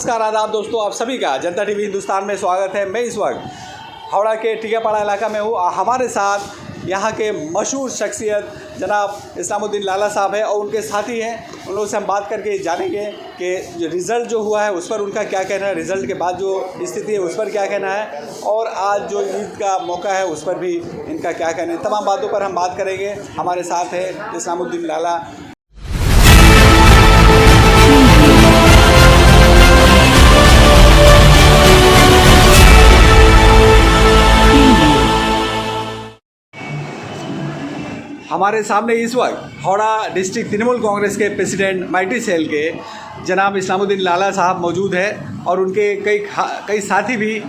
नमस्कार आदाब दोस्तों, आप सभी का जनता टीवी हिंदुस्तान में स्वागत है। मैं इस वक्त हावड़ा के टिकापाड़ा इलाका में हूँ। हमारे साथ यहाँ के मशहूर शख्सियत जनाब इस्लामुद्दीन लाला साहब हैं और उनके साथी हैं। उन लोगों से हम बात करके जानेंगे कि जो रिज़ल्ट जो हुआ है उस पर उनका क्या कहना है, रिज़ल्ट के बाद जो स्थिति है उस पर क्या कहना है और आज जो ईद का मौका है उस पर भी इनका क्या कहना है। तमाम बातों पर हम बात करेंगे। हमारे साथ है इस्लामुद्दीन लाला। हमारे सामने इस वक्त हावड़ा डिस्ट्रिक्ट तृणमूल कांग्रेस के प्रेसिडेंट माइटी सेल के जनाब इस्लामुद्दीन लाला साहब मौजूद है और उनके कई साथी भी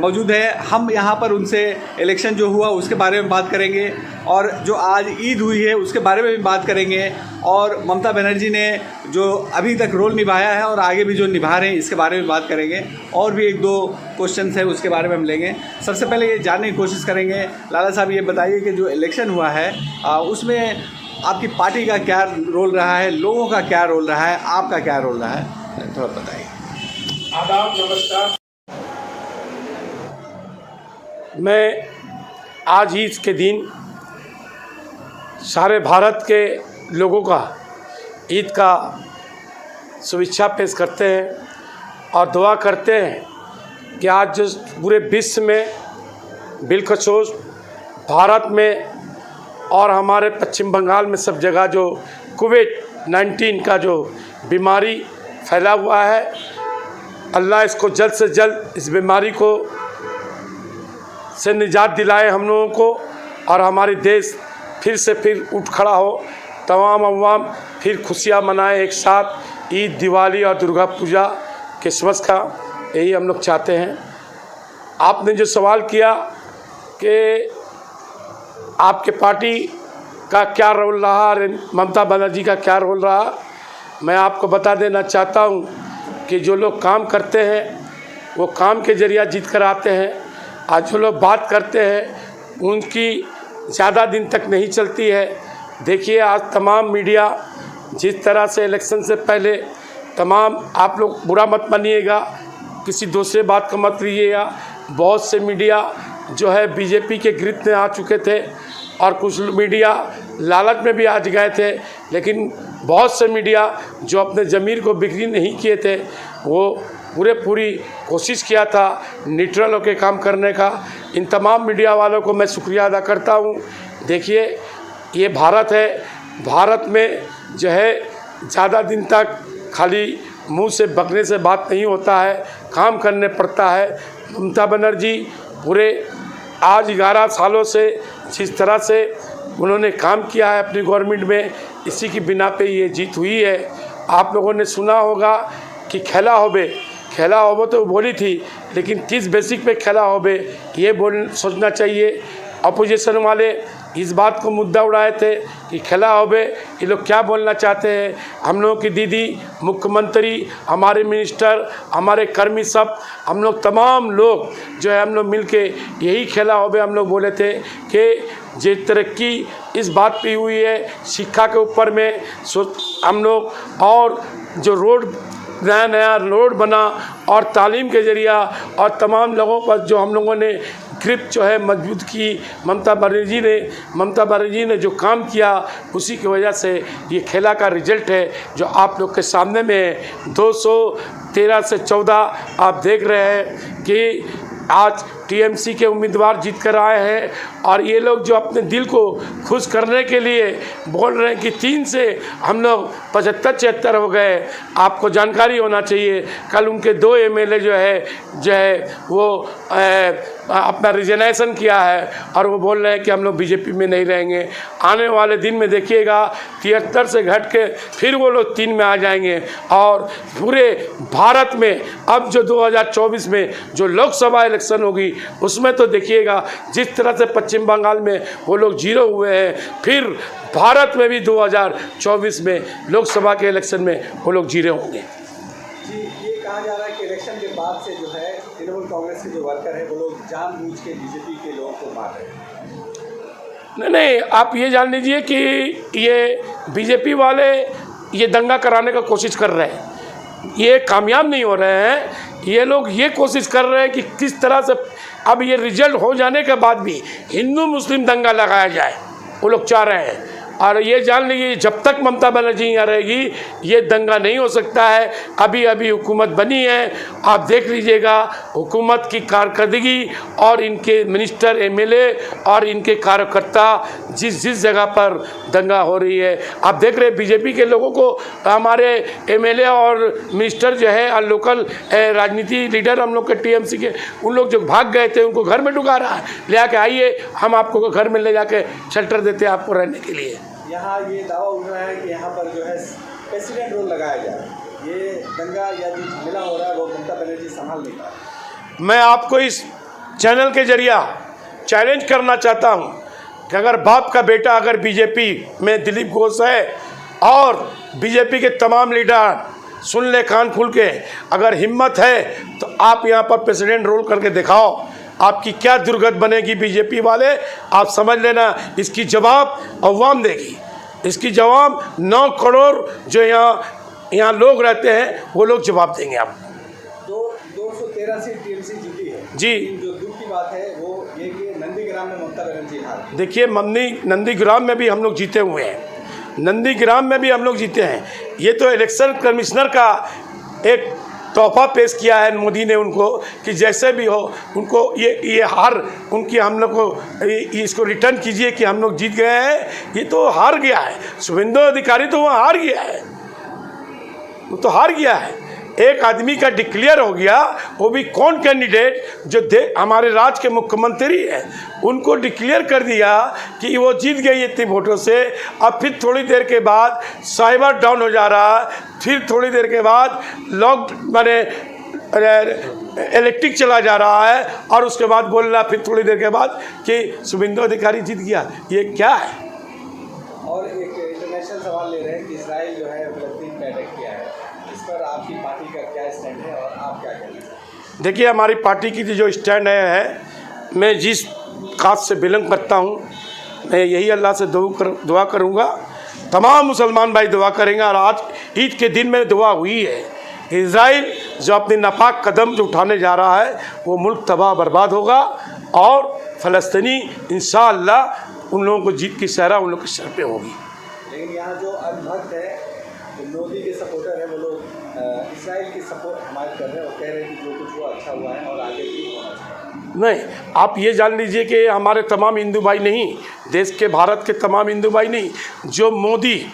मौजूद है। हम यहाँ पर उनसे इलेक्शन जो हुआ उसके बारे में बात करेंगे और जो आज ईद हुई है उसके बारे में भी बात करेंगे और ममता बनर्जी ने जो अभी तक रोल निभाया है और आगे भी जो निभा रहे हैं इसके बारे में बात करेंगे और भी एक दो क्वेश्चन है उसके बारे में हम लेंगे। सबसे पहले ये जानने की कोशिश करेंगे, लाला साहब ये बताइए कि जो इलेक्शन हुआ है उसमें आपकी पार्टी का क्या रोल रहा है, लोगों का क्या रोल रहा है, आपका क्या रोल रहा है, थोड़ा बताइए। आदाब, नमस्कार। मैं आज ईद के दिन सारे भारत के लोगों का ईद का शुभेच्छा पेश करते हैं और दुआ करते हैं कि आज जो पूरे विश्व में बिलखसूस भारत में और हमारे पश्चिम बंगाल में सब जगह जो कोविड-19 का जो बीमारी फैला हुआ है, अल्लाह इसको जल्द से जल्द इस बीमारी को से निजात दिलाए हम लोगों को और हमारे देश फिर उठ खड़ा हो, तमाम अवाम फिर खुशियाँ मनाएं एक साथ, ईद, दिवाली और दुर्गा पूजा, क्रिसमस का, यही हम लोग चाहते हैं। आपने जो सवाल किया कि आपके पार्टी का क्या रोल रहा और ममता बनर्जी का क्या रोल रहा, मैं आपको बता देना चाहता हूँ कि जो लोग काम करते हैं वो काम के जरिए जीत कर आते हैं। आज जो लोग बात करते हैं उनकी ज़्यादा दिन तक नहीं चलती है। देखिए आज तमाम मीडिया जिस तरह से इलेक्शन से पहले तमाम, आप लोग बुरा मत मानिएगा, किसी दूसरे बात का मत लीजिएगा, बहुत से मीडिया जो है बीजेपी के गिरफ्त में आ चुके थे और कुछ मीडिया लालच में भी आज गए थे, लेकिन बहुत से मीडिया जो अपने ज़मीर को बिक्री नहीं किए थे वो पूरी कोशिश किया था न्यूट्रल होकर काम करने का। इन तमाम मीडिया वालों को मैं शुक्रिया अदा करता हूँ। देखिए ये भारत है, भारत में जो है ज़्यादा दिन तक खाली मुंह से बकने से बात नहीं होता है, काम करने पड़ता है। ममता बनर्जी पूरे आज 11 सालों से जिस तरह से उन्होंने काम किया है अपनी गवर्नमेंट में, इसी की बिना पे ये जीत हुई है। आप लोगों ने सुना होगा कि खेला होबे तो बोली थी, लेकिन किस बेसिक पे खेला होबे ये सोचना चाहिए। अपोजिशन वाले इस बात को मुद्दा उड़ाए थे कि खेला होबे, ये लोग क्या बोलना चाहते हैं। हम लोगों की दीदी, मुख्यमंत्री, हमारे मिनिस्टर, हमारे कर्मी, सब हम लोग तमाम लोग जो है हम लोग मिल के यही खेला होबे हम लोग बोले थे कि जो तरक्की इस बात पे हुई है शिक्षा के ऊपर में हम लोग, और जो रोड नया रोड बना और तालीम के ज़रिया और तमाम लोगों पर जो हम लोगों ने ग्रिप जो है मजबूत की, ममता बनर्जी ने जो काम किया उसी की वजह से ये खेला का रिजल्ट है जो आप लोग के सामने में है। 213 से 14 आप देख रहे हैं कि आज टीएमसी के उम्मीदवार जीत कर आए हैं और ये लोग जो अपने दिल को खुश करने के लिए बोल रहे हैं कि 3 से हम लोग 75-76 हो गए। आपको जानकारी होना चाहिए, कल उनके 2 एमएलए जो है वो अपना रिजनेशन किया है और वो बोल रहे हैं कि हम लोग बीजेपी में नहीं रहेंगे। आने वाले दिन में देखिएगा 73 से घट के फिर वो लोग 3 में आ जाएंगे और पूरे भारत में अब जो 2024 में जो लोकसभा इलेक्शन होगी उसमें तो देखिएगा जिस तरह से पश्चिम बंगाल में वो लोग 0 हुए हैं, फिर भारत में भी 2024 में लोकसभा के इलेक्शन में वो लोग 0 होंगे। जी, ये कहा जा रहा है कि इलेक्शन के बाद से जो है तृणमूल कांग्रेस के जो वर्कर है वो लोग जानबूझ के बीजेपी के लोगों को मार रहे हैं। नहीं, आप ये जान लीजिए कि ये बीजेपी वाले ये दंगा कराने का कोशिश कर रहे हैं। ये कामयाब नहीं हो रहे हैं। ये लोग ये कोशिश कर रहे हैं कि किस तरह से अब ये रिजल्ट हो जाने के बाद भी हिंदू मुस्लिम दंगा लगाया जाए, वो लोग चाह रहे हैं। और ये जान लीजिए जब तक ममता बनर्जी यहाँ रहेगी ये दंगा नहीं हो सकता है। अभी अभी हुकूमत बनी है, आप देख लीजिएगा हुकूमत की कारकर्दगी और इनके मिनिस्टर एमएलए और इनके कार्यकर्ता जिस जिस जगह पर दंगा हो रही है, आप देख रहे हैं बीजेपी के लोगों को हमारे एमएलए और मिनिस्टर जो है और लोकल राजनीति लीडर हम लोग के टीएमसी के उन लोग जो भाग गए थे उनको घर में ढुका रहा है, ले आके आइए हम आपको घर में ले जाके शेल्टर देते हैं आपको रहने के लिए। यहाँ ये दावा उठ रहा है कि यहाँ पर जो है प्रेसिडेंट रोल लगाया जाए, ये दंगा या जो झमेला हो रहा है वो ममता बनर्जी संभाल नहीं पा रही। मैं आपको इस चैनल के जरिए चैलेंज करना चाहता हूँ कि अगर बाप का बेटा अगर बीजेपी में दिलीप घोष है और बीजेपी के तमाम लीडर सुन ले कान खोल के, अगर हिम्मत है तो आप यहाँ पर प्रेसिडेंट रोल करके दिखाओ, आपकी क्या दुर्गत बनेगी बीजेपी वाले, आप समझ लेना। इसकी जवाब अवाम देगी, इसकी जवाब 9 करोड़ जो यहाँ लोग रहते हैं वो लोग जवाब देंगे आपको। 213 सीट टीएमसी जीती है जी। जो दुख की बात है वो ये कि नंदीग्राम में ममता बनर्जी हार। देखिए नंदीग्राम में भी हम लोग जीते हुए हैं, नंदीग्राम में भी हम लोग जीते हैं। ये तो इलेक्शन कमिश्नर का एक तोहफा पेश किया है मोदी ने उनको कि जैसे भी हो उनको ये हार उनकी हम लोग को इसको रिटर्न कीजिए कि हम लोग जीत गए हैं। ये तो हार गया है, शुभेंदु अधिकारी तो वहाँ हार गया है, वो तो हार गया है। एक आदमी का डिक्लेयर हो गया, वो भी कौन कैंडिडेट जो हमारे राज्य के मुख्यमंत्री हैं उनको डिक्लेयर कर दिया कि वो जीत गई इतने वोटों से। अब फिर थोड़ी देर के बाद साइबर डाउन हो जा रहा है, फिर थोड़ी देर के बाद माने इलेक्ट्रिक चला जा रहा है और उसके बाद बोल रहा फिर थोड़ी देर के बाद कि शुभेंदु अधिकारी जीत गया। ये क्या है? और एक इंटरनेशनल सवाल ले रहे हैं कि इजराइल जो है फिलिस्तीन में अटैक किया है, इस पर आपकी पार्टी का क्या स्टैंड है और आप क्या कहना चाहते हैं? देखिए हमारी पार्टी की जो स्टैंड है, मैं जिस कास्ट से बिलोंग करता हूँ, मैं यही अल्लाह से दुआ करूँगा, तमाम मुसलमान भाई दुआ करेंगे। और आज ईद के दिन में दुआ हुई है कि इजराइल जो अपनी नापाक कदम जो उठाने जा रहा है वो मुल्क तबाह बर्बाद होगा और फ़लस्तीनी इंशाअल्लाह उन लोगों को जीत की सहरा उन लोगों के सर पे होगी। लेकिन यहाँ जो अनभक्त है, जो मोदी के सपोर्टर है, वो लोग इजराइल की हमायत कर रहे हैं और कह रहे हैं कि जो कुछ हुआ अच्छा हुआ है और आगे भी होना चाहिए। नहीं, आप ये जान लीजिए कि हमारे तमाम हिंदू भाई नहीं, देश के भारत के तमाम हिंदू भाई नहीं, जो मोदी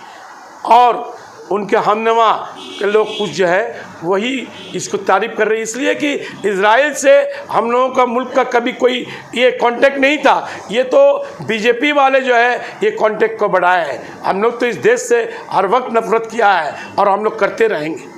और उनके हमनवा के लोग कुछ जो है वही इसको तारीफ़ कर रहे हैं, इसलिए कि इजराइल से हम लोगों का मुल्क का कभी कोई ये कांटेक्ट नहीं था। ये तो बीजेपी वाले जो है ये कांटेक्ट को बढ़ाया है। हम लोग तो इस देश से हर वक्त नफरत किया है और हम लोग करते रहेंगे।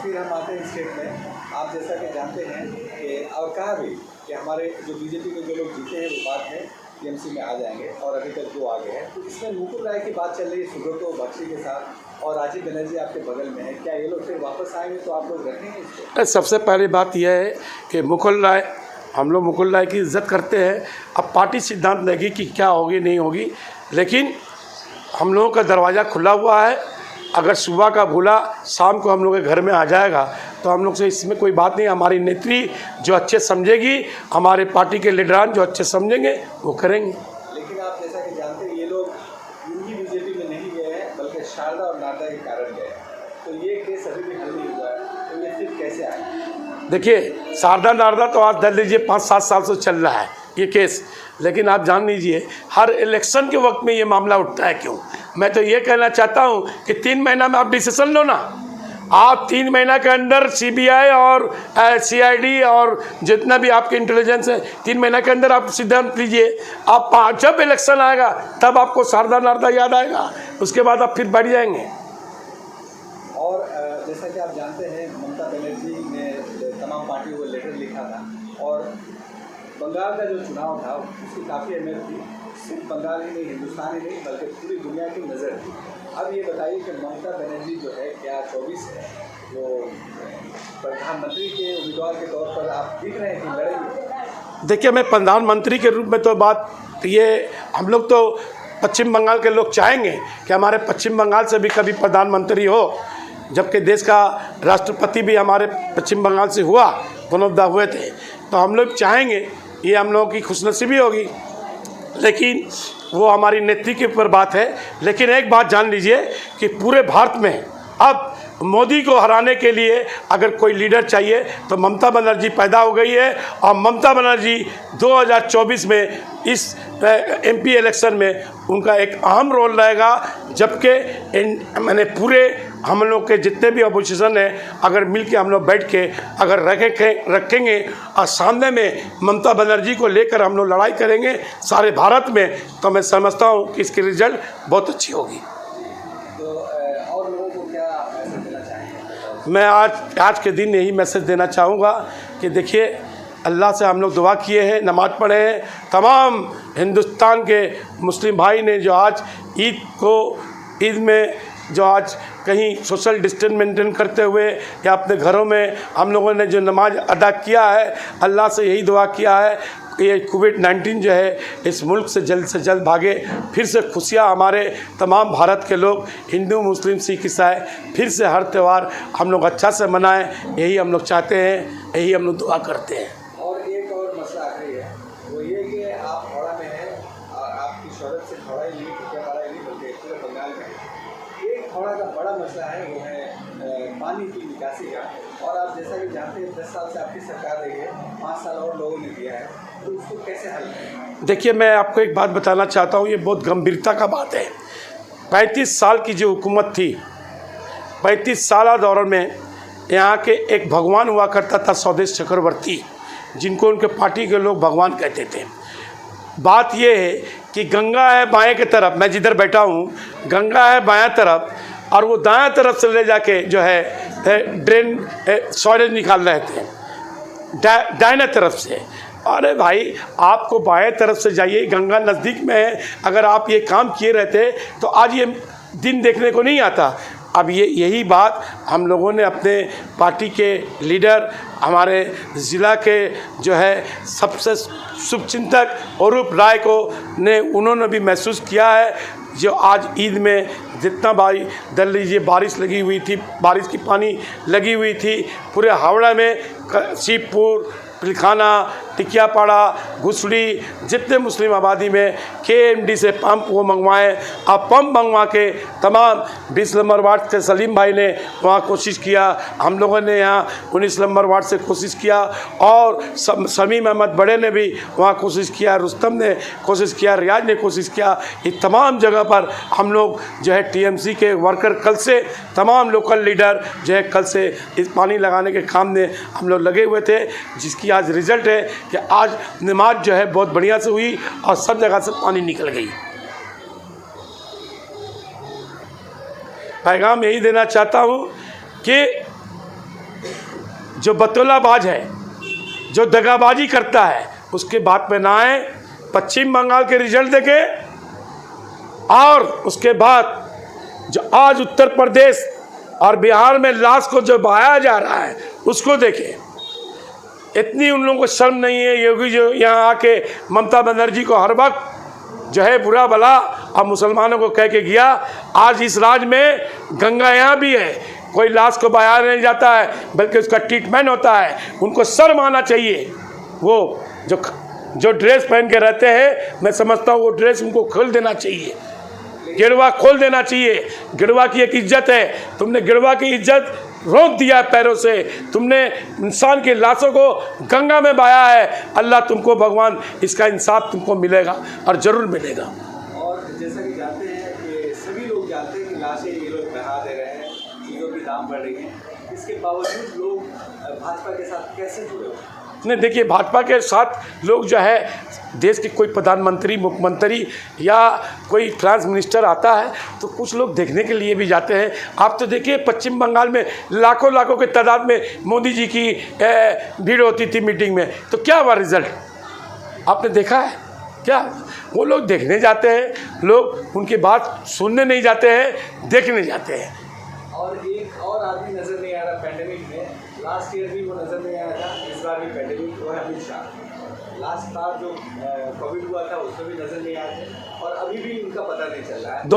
फिर हम आते हैं स्टेट में, आप जैसा कि जानते हैं कि और कहा भी कि हमारे जो बीजेपी के जो लोग जीते हैं वो बाद में टीएमसी में आ जाएंगे और अभी तक जो आगे है, तो इसमें मुकुल राय की बात चल रही है सुब्रतो बख्शी के साथ और राजीव बनर्जी आपके बगल में है, क्या ये लोग फिर वापस आएंगे तो आप लोग रखेंगे इसको? सबसे पहली बात यह है कि मुकुल राय, हम लोग मुकुल राय की इज़्ज़त करते हैं। अब पार्टी सिद्धांत लेगी कि क्या होगी नहीं होगी, लेकिन हम लोगों का दरवाज़ा खुला हुआ है। अगर सुबह का भूला शाम को हम लोग के घर में आ जाएगा तो हम लोग से इसमें कोई बात नहीं। हमारी नेत्री जो अच्छे समझेगी, हमारे पार्टी के लीडरान जो अच्छे समझेंगे वो करेंगे। लेकिन आप जैसा कि जानते हैं ये लोग इनकी बीजेपी में नहीं गए हैं बल्कि शारदा और नारदा के कारण गए, तो ये केस अभी भी हल नहीं हुआ है, तो ये फिर कैसे आए? देखिए शारदा नारदा तो आज दे लीजिए 5-7 साल से चल रहा है ये केस, लेकिन आप जान लीजिए हर इलेक्शन के वक्त में ये मामला उठता है। क्यों? मैं तो ये कहना चाहता हूँ कि 3 महीना में आप डिसीजन लो ना। आप 3 महीना के अंदर सीबीआई और सीआईडी और जितना भी आपके इंटेलिजेंस है 3 महीना के अंदर आप सिद्धांत लीजिए। आप जब इलेक्शन आएगा तब आपको शारदा नारदा याद आएगा, उसके बाद आप फिर बढ़ जाएंगे। और जैसा कि आप जानते हैं ममता बनर्जी ने तमाम पार्टियों को लेटर लिखा था और बंगाल का जो चुनाव था उसकी काफ़ी अहमियत थी, सिर्फ बंगाल ही नहीं, हिंदुस्तान ही नहीं बल्कि पूरी दुनिया की नज़र थी। अब ये बताइए कि ममता बनर्जी जो है क्या 24 है वो प्रधानमंत्री के उम्मीदवार के तौर पर आप दिख रहे हैं कि लड़ेंगे? देखिए मैं प्रधानमंत्री के रूप में तो बात ये हम लोग तो पश्चिम बंगाल के लोग चाहेंगे कि हमारे पश्चिम बंगाल से भी कभी प्रधानमंत्री हो, जबकि देश का राष्ट्रपति भी हमारे पश्चिम बंगाल से हुआ, वन ऑफ द हुए थे। तो हम लोग चाहेंगे, ये हम लोगों की खुशनसीबी होगी, लेकिन वो हमारी नेत्री के ऊपर बात है। लेकिन एक बात जान लीजिए कि पूरे भारत में अब मोदी को हराने के लिए अगर कोई लीडर चाहिए तो ममता बनर्जी पैदा हो गई है, और ममता बनर्जी 2024 में इस एमपी इलेक्शन में उनका एक अहम रोल रहेगा। जबकि मैंने पूरे हम लोग के जितने भी अपोजिशन है, अगर मिल के हम लोग बैठ के अगर रखेंगे और सामने में ममता बनर्जी को लेकर हम लोग लड़ाई करेंगे सारे भारत में, तो मैं समझता हूँ कि इसकी रिजल्ट बहुत अच्छी होगी। मैं आज के दिन यही मैसेज देना चाहूँगा कि देखिए, अल्लाह से हम लोग दुआ किए हैं, नमाज़ पढ़े हैं। तमाम हिंदुस्तान के मुस्लिम भाई ने जो आज ईद में जो आज कहीं सोशल डिस्टेंस मेंटेन करते हुए या अपने घरों में हम लोगों ने जो नमाज अदा किया है, अल्लाह से यही दुआ किया है कि ये कोविड-19 जो है इस मुल्क से जल्द भागे, फिर से खुशियाँ हमारे तमाम भारत के लोग, हिंदू मुस्लिम सिख ईसाई, फिर से हर त्यौहार हम लोग अच्छा से मनाएं, यही हम लोग चाहते हैं, यही हम लोग दुआ करते हैं। और एक और मसला आखिरी है, वो ये कि आप हावड़ा में हैं और आपकी शोहरत से हावड़ा ही नहीं बल्कि पूरे बंगाल में एक हावड़ा का बड़ा मसला है, वो है पानी की निकासी का। और आप जैसा कि जानते हैं 10 साल से आपकी सरकार रही है, 5 साल और लोगों ने दिया है, तो उसको कैसे हल करें? देखिए, मैं आपको एक बात बताना चाहता हूँ, ये बहुत गंभीरता का बात है। 35 साल की जो हुकूमत थी, 35 साल दौरान में यहाँ के एक भगवान हुआ करता था स्वदेश चक्रवर्ती, जिनको उनके पार्टी के लोग भगवान कहते थे। बात ये है कि गंगा है बाएं की तरफ, मैं जिधर बैठा हूँ गंगा है बाएं तरफ, और वो दाएं तरफ से ले जाके जो है ड्रेन सॉइलेज निकाल रहे थे दाहिने तरफ से। अरे भाई, आपको बाएं तरफ से जाइए, गंगा नज़दीक में है। अगर आप ये काम किए रहते तो आज ये दिन देखने को नहीं आता। अब यही बात हम लोगों ने अपने पार्टी के लीडर, हमारे ज़िला के जो है सबसे शुभचिंतक अरूप राय को उन्होंने भी महसूस किया है। जो आज ईद में जितना भाई दल लीजिए बारिश लगी हुई थी, बारिश की पानी लगी हुई थी पूरे हावड़ा में, शिवपुर, पिलखाना, टिकियापाड़ा, घुसड़ी, जितने मुस्लिम आबादी में KMD से पंप वो मंगवाएँ। अब पंप मंगवा के तमाम 20 नंबर वार्ड के सलीम भाई ने वहाँ कोशिश किया, हम लोगों ने यहाँ 19 नंबर वार्ड से कोशिश किया, और शमीम अहमद बड़े ने भी वहाँ कोशिश किया, रुस्तम ने कोशिश किया, रियाज ने कोशिश किया। ये तमाम जगह पर हम लोग जो है TMC के वर्कर कल से, तमाम लोकल लीडर जो है कल से इस पानी लगाने के काम में हम लोग लगे हुए थे, जिसकी आज रिज़ल्ट है कि आज नमाज जो है बहुत बढ़िया से हुई और सब जगह से पानी निकल गई। पैगाम यही देना चाहता हूँ कि जो बतौलाबाज है, जो दगाबाजी करता है, उसके बात पे ना आए। पश्चिम बंगाल के रिजल्ट देखें और उसके बाद जो आज उत्तर प्रदेश और बिहार में लाश को जो बहाया जा रहा है उसको देखें। इतनी उन लोगों को शर्म नहीं है योगी जो यहाँ आके ममता बनर्जी को हर वक्त जो है बुरा भला और मुसलमानों को कह के गया। आज इस राज्य में गंगा यहाँ भी है, कोई लाश को बहाया नहीं जाता है बल्कि उसका ट्रीटमेंट होता है। उनको शर्म आना चाहिए। वो जो ड्रेस पहन के रहते हैं, मैं समझता हूँ वो ड्रेस उनको खोल देना चाहिए, गिरवा खोल देना चाहिए। गिरवा की एक इज्जत है, तुमने गिरवा की इज्जत रोक दिया पैरों से, तुमने इंसान की लाशों को गंगा में बहाया है। अल्लाह तुमको, भगवान इसका इंसाफ तुमको मिलेगा और ज़रूर मिलेगा। और जैसा कि जानते हैं कि सभी लोग जानते हैं कि लाशें ये लोग बहा दे रहे हैं, चीज़ों की दाम बढ़ रही हैं, इसके बावजूद लोग भाजपा के साथ कैसे जुड़े हुए? नहीं, देखिए, भाजपा के साथ लोग जो है देश के कोई प्रधानमंत्री, मुख्यमंत्री या कोई फाइनेंस मिनिस्टर आता है तो कुछ लोग देखने के लिए भी जाते हैं। आप तो देखिए पश्चिम बंगाल में लाखों के तादाद में मोदी जी की भीड़ होती थी मीटिंग में, तो क्या हुआ रिजल्ट आपने देखा है क्या? वो लोग देखने जाते हैं, लोग उनकी बात सुनने नहीं जाते हैं, देखने जाते हैं। और एक और आदमी नज़र नहीं आ रहा पैंडेमिक में, लास्ट ईयर भी वो नज़र नहीं आया था, इस बार भी पैंडेमिक, वो है अमित शाह। लास्ट बार जो कोविड हुआ था उसमें भी नज़र नहीं आए थे। और अभी भी इनका पता नहीं चल रहा है।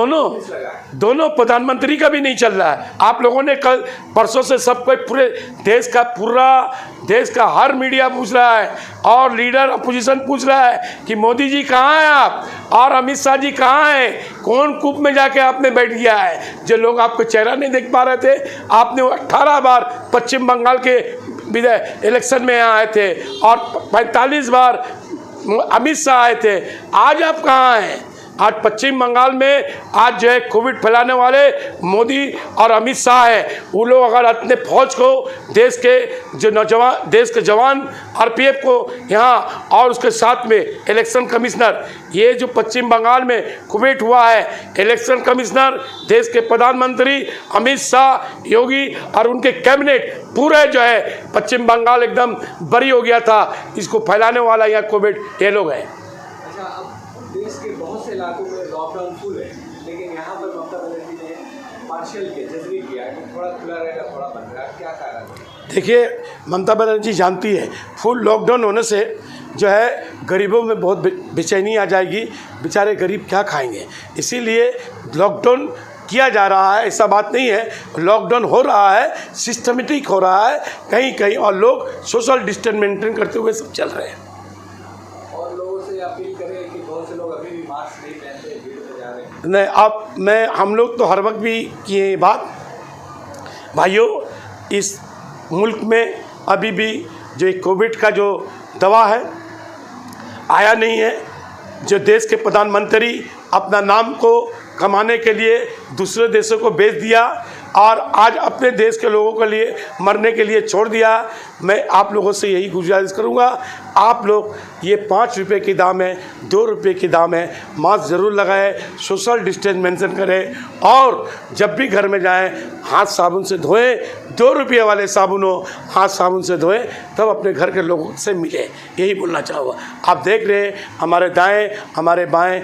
दोनों प्रधानमंत्री का भी नहीं चल रहा है। आप लोगों ने कल परसों से सब कोई पूरा देश का हर मीडिया पूछ रहा है और लीडर अपोजिशन पूछ रहा है कि मोदी जी कहाँ हैं आप, और अमित शाह जी कहाँ हैं, कौन कूप में जाके आपने बैठ गया है। जो लोग आपका चेहरा नहीं देख पा रहे थे, आपने 18 बार पश्चिम बंगाल के विधायक इलेक्शन में आए थे और 45 बार अमित शाह आए थे। आज आप कहाँ हैं? आज पश्चिम बंगाल में आज जो है कोविड फैलाने वाले मोदी और अमित शाह है। वो लोग अगर अपने फौज को देश के जवान आरपीएफ को यहाँ और उसके साथ में इलेक्शन कमिश्नर, ये जो पश्चिम बंगाल में कोविड हुआ है, इलेक्शन कमिश्नर, देश के प्रधानमंत्री अमित शाह, योगी और उनके कैबिनेट पूरे जो है पश्चिम बंगाल एकदम बरी हो गया था। इसको फैलाने वाला यहाँ कोविड ये लोग हैं। अच्छा, अब देश के बहुत से इलाकों में लॉकडाउन फुल है, लेकिन यहाँ पर ममता बनर्जी ने पार्शियल किया, जजरी किया कि थोड़ा खुला रहेगा थोड़ा बंद रहेगा। क्या कारण है? देखिए, ममता बनर्जी जानती है फुल लॉकडाउन होने से जो है गरीबों में बहुत बेचैनी आ जाएगी, बेचारे गरीब क्या खाएंगे। इसीलिए लॉकडाउन किया जा रहा है, ऐसा बात नहीं है। लॉकडाउन हो रहा है, सिस्टमेटिक हो रहा है कहीं कहीं, और लोग सोशल डिस्टेंस मेंटेन करते हुए सब चल रहे हैं। और लोगों से अपील करें कि बहुत से लोग अभी भी मास्क नहीं पहनते, भीड़ में जा रहे हैं। नहीं, हम लोग तो हर वक्त भी किए ये बात। भाइयों, इस मुल्क में अभी भी जो कोविड का जो दवा है आया नहीं है। जो देश के प्रधानमंत्री अपना नाम को कमाने के लिए दूसरे देशों को बेच दिया और आज अपने देश के लोगों के लिए मरने के लिए छोड़ दिया। मैं आप लोगों से यही गुजारिश करूंगा, आप लोग ये 5 रुपये की दाम है, 2 रुपये की दाम है, मास्क ज़रूर लगाएं, सोशल डिस्टेंस मेंटेन करें और जब भी घर में जाएं हाथ साबुन से धोएं। 2 रुपये वाले साबुन हो, हाथ साबुन से धोएं, तब अपने घर के लोगों से मिलें। यही बोलना चाहूँगा। आप देख रहे हैं हमारे दाएँ हमारे बाएँ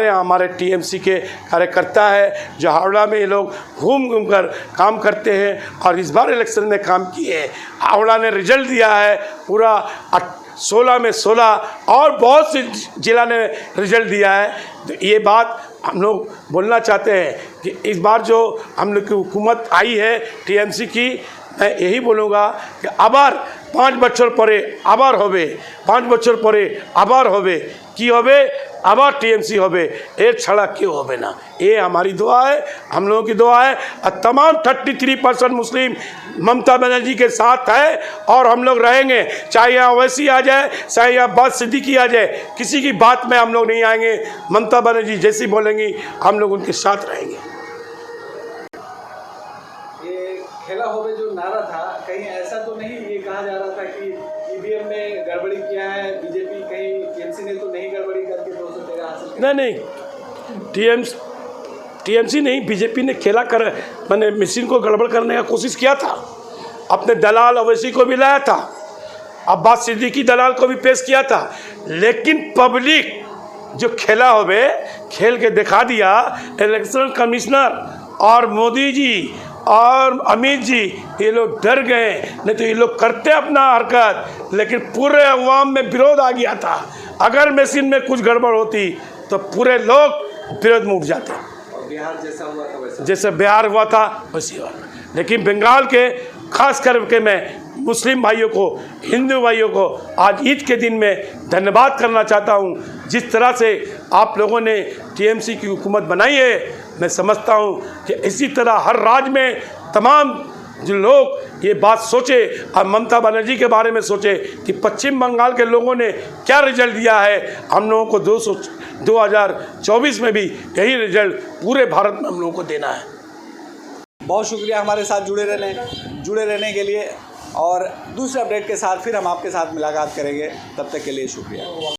हमारे टीएमसी के कार्यकर्ता है जो हावड़ा में ये लोग घूम घूम कर काम करते हैं और इस बार इलेक्शन में काम किए हैं। हावड़ा ने रिजल्ट दिया है पूरा 16 में 16 और बहुत से जिला ने रिजल्ट दिया है। तो ये बात हम लोग बोलना चाहते हैं कि इस बार जो हम लोग की हुकूमत आई है टीएमसी की, मैं यही बोलूँगा कि आबार 5 बच्चर परे आबार होबे, 5 बच्चर परे आबार होबे, की होबे आबार टीएमसी होबे, एक छड़ा क्यों होबे ना। ये हमारी दुआ है, हम लोगों की दुआ है और तमाम 33% मुस्लिम ममता बनर्जी के साथ है और हम लोग रहेंगे। चाहे यहाँ ओवैसी आ जाए, चाहे यहाँ अब्बास सिद्दीकी आ जाए, किसी की बात में हम लोग नहीं आएंगे। ममता बनर्जी जैसी बोलेंगी हम लोग उनके साथ रहेंगे। खेला होवे जो नारा था, कहीं ऐसा तो नहीं ये कहा जा रहा था कि ईवीएम में गड़बड़ी किया है बीजेपी, कहीं टीएमसी ने तो नहीं गड़बड़ी करके 213 हासिल किया? नहीं, टीएमसी नहीं, बीजेपी ने खेला कर मैंने मशीन को गड़बड़ करने का कोशिश किया था। अपने दलाल ओवैसी को भी लाया था, अब्बास सिद्दीकी दलाल को भी पेश किया था, लेकिन पब्लिक जो खेला होवे खेल के दिखा दिया। इलेक्शन कमिश्नर और मोदी जी और अमित जी ये लोग डर गए, नहीं तो ये लोग करते अपना हरकत, लेकिन पूरे अवाम में विरोध आ गया था। अगर मशीन में कुछ गड़बड़ होती तो पूरे लोग विरोध में उठ जाते। और बिहार जैसा हुआ था वैसा, जैसे बिहार हुआ था वैसे हुआ। लेकिन बंगाल के खास करके मैं मुस्लिम भाइयों को, हिंदू भाइयों को आज ईद के दिन में धन्यवाद करना चाहता हूँ। जिस तरह से आप लोगों ने टीएमसी की हुकूमत बनाई है, मैं समझता हूँ कि इसी तरह हर राज्य में तमाम जो लोग ये बात सोचे और ममता बनर्जी के बारे में सोचे कि पश्चिम बंगाल के लोगों ने क्या रिजल्ट दिया है। हम लोगों को 2024 में भी यही रिजल्ट पूरे भारत में हम लोगों को देना है। बहुत शुक्रिया हमारे साथ जुड़े रहने के लिए, और दूसरे अपडेट के साथ फिर हम आपके साथ मुलाकात करेंगे। तब तक के लिए शुक्रिया।